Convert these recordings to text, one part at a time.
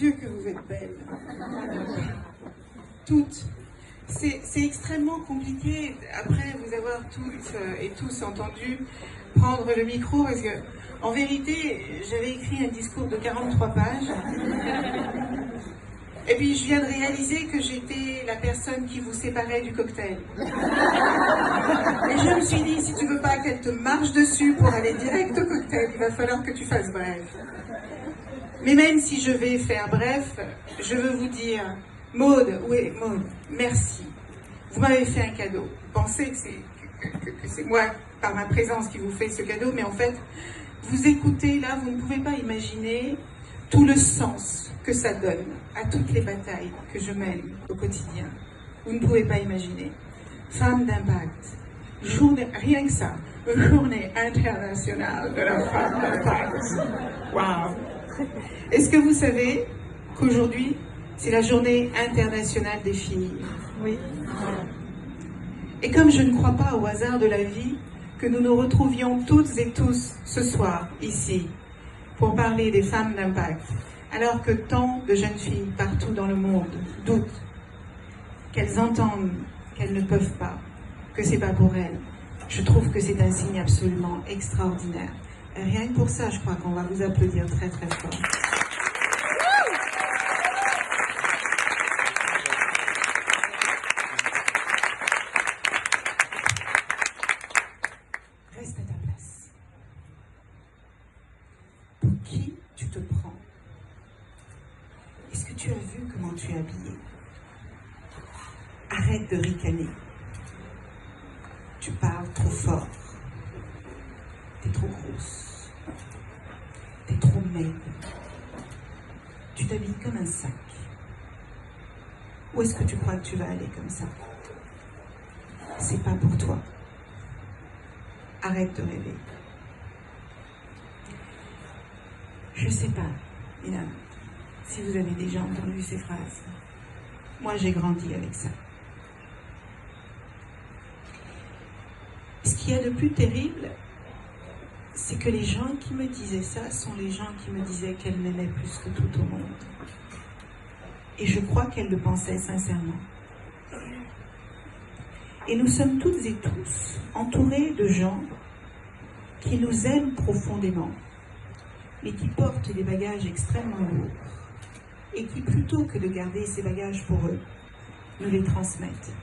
Dieu que vous êtes belles. Toutes. C'est extrêmement compliqué, après vous avoir toutes et tous entendu prendre le micro, parce que, en vérité, j'avais écrit un discours de 43 pages. Et puis je viens de réaliser que j'étais la personne qui vous séparait du cocktail. Et je me suis dit, si tu veux pas qu'elle te marche dessus pour aller direct au cocktail, il va falloir que tu fasses bref. Mais même si je vais faire bref, je veux vous dire, Maud, oui, Maud, merci. Vous m'avez fait un cadeau. Vous pensez que c'est moi, par ma présence, qui vous fait ce cadeau, mais en fait, vous écoutez là, vous ne pouvez pas imaginer tout le sens que ça donne à toutes les batailles que je mène au quotidien. Vous ne pouvez pas imaginer. Femme d'impact, journée, rien que ça, journée internationale de la femme d'impact. Waouh! Est-ce que vous savez qu'aujourd'hui, c'est la journée internationale des filles? Oui. Et comme je ne crois pas au hasard de la vie, que nous nous retrouvions toutes et tous ce soir, ici, pour parler des femmes d'impact, alors que tant de jeunes filles partout dans le monde doutent, qu'elles entendent qu'elles ne peuvent pas, que c'est pas pour elles, je trouve que c'est un signe absolument extraordinaire. Et rien que pour ça, je crois qu'on va vous applaudir très très fort. Reste à ta place. Pour qui tu te prends? Est-ce que tu as vu comment tu es habillée? Arrête de ricaner. Tu parles trop fort. T'es trop grosse. T'es trop maigre. Tu t'habilles comme un sac. Où est-ce que tu crois que tu vas aller comme ça? C'est pas pour toi. Arrête de rêver. Je sais pas, mesdames, si vous avez déjà entendu ces phrases. Moi, j'ai grandi avec ça. Ce qu'il y a de plus terrible, c'est que les gens qui me disaient ça sont les gens qui me disaient qu'elles m'aimaient plus que tout au monde. Et je crois qu'elles le pensaient sincèrement. Et nous sommes toutes et tous entourés de gens qui nous aiment profondément, mais qui portent des bagages extrêmement lourds, et qui, plutôt que de garder ces bagages pour eux, nous les transmettent.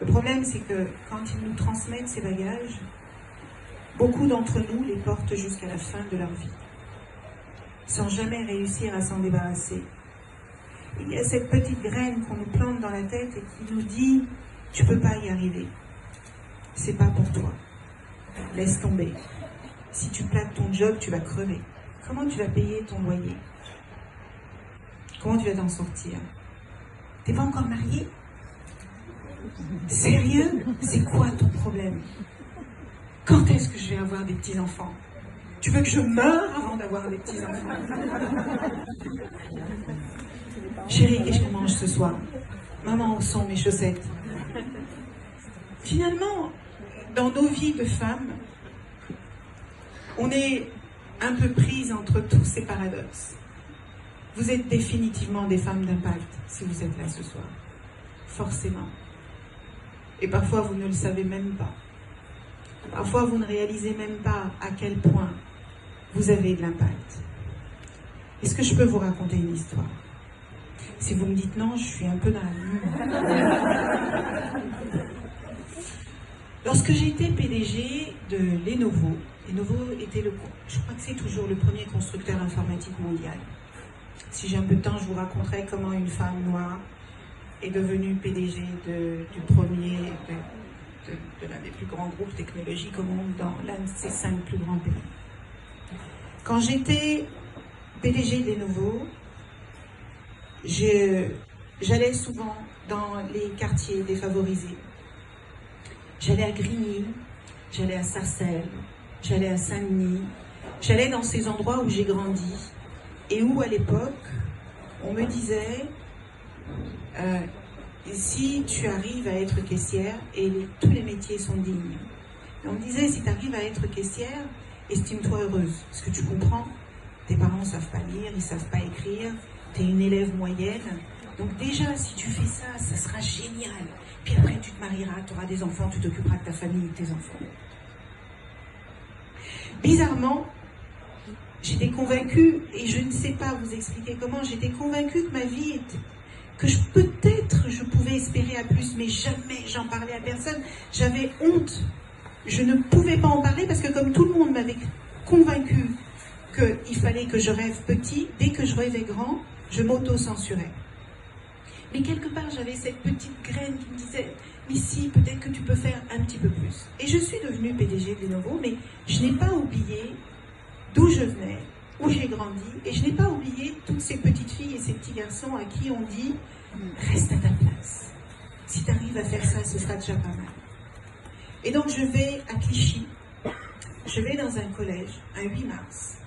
Le problème, c'est que quand ils nous transmettent ces bagages, beaucoup d'entre nous les portent jusqu'à la fin de leur vie, sans jamais réussir à s'en débarrasser. Il y a cette petite graine qu'on nous plante dans la tête et qui nous dit « tu peux pas y arriver, c'est pas pour toi, laisse tomber. Si tu plaques ton job, tu vas crever. Comment tu vas payer ton loyer? Comment tu vas t'en sortir? T'es pas encore marié? Sérieux? C'est quoi ton problème? Quand est-ce que je vais avoir des petits-enfants? Tu veux que je meure avant d'avoir des petits-enfants? Chérie, qu'est-ce qu'on mange ce soir? Maman, où sont mes chaussettes? Finalement, dans nos vies de femmes, on est un peu prises entre tous ces paradoxes. Vous êtes définitivement des femmes d'impact si vous êtes là ce soir. Forcément. Et parfois, vous ne le savez même pas. Parfois, vous ne réalisez même pas à quel point vous avez de l'impact. Est-ce que je peux vous raconter une histoire? Si vous me dites non, je suis un peu dans la lune. Lorsque j'étais PDG de Lenovo, Lenovo était je crois que c'est toujours le premier constructeur informatique mondial. Si j'ai un peu de temps, je vous raconterai comment une femme noire est devenue PDG du premier, de l'un des plus grands groupes technologiques au monde, dans l'un de ces 5 plus grands pays. Quand j'étais PDG de Lenovo, j'allais souvent dans les quartiers défavorisés. J'allais à Grigny, j'allais à Sarcelles, j'allais à Saint-Denis, j'allais dans ces endroits où j'ai grandi et où, à l'époque, on me disait si tu arrives à être caissière, et tous les métiers sont dignes. Et on me disait, si tu arrives à être caissière, estime-toi heureuse, parce que tu comprends, tes parents ne savent pas lire, ils ne savent pas écrire, tu es une élève moyenne. Donc déjà, si tu fais ça, ça sera génial. Puis après, tu te marieras, tu auras des enfants, tu t'occuperas de ta famille et de tes enfants. Bizarrement, j'étais convaincue, et je ne sais pas vous expliquer comment, j'étais convaincue que ma vie était... que peut-être je pouvais espérer à plus, mais jamais j'en parlais à personne. J'avais honte. Je ne pouvais pas en parler parce que comme tout le monde m'avait convaincue qu'il fallait que je rêve petit, dès que je rêvais grand, je m'auto-censurais. Mais quelque part, j'avais cette petite graine qui me disait « Mais si, peut-être que tu peux faire un petit peu plus. » Et je suis devenue PDG de Lenovo, mais je n'ai pas oublié d'où je venais, où j'ai grandi, et je n'ai pas oublié toutes ces petites filles et ces petits garçons à qui on dit « Reste à ta place. Si tu arrives à faire ça, ce sera déjà pas mal. » Et donc je vais à Clichy, je vais dans un collège, un 8 mars,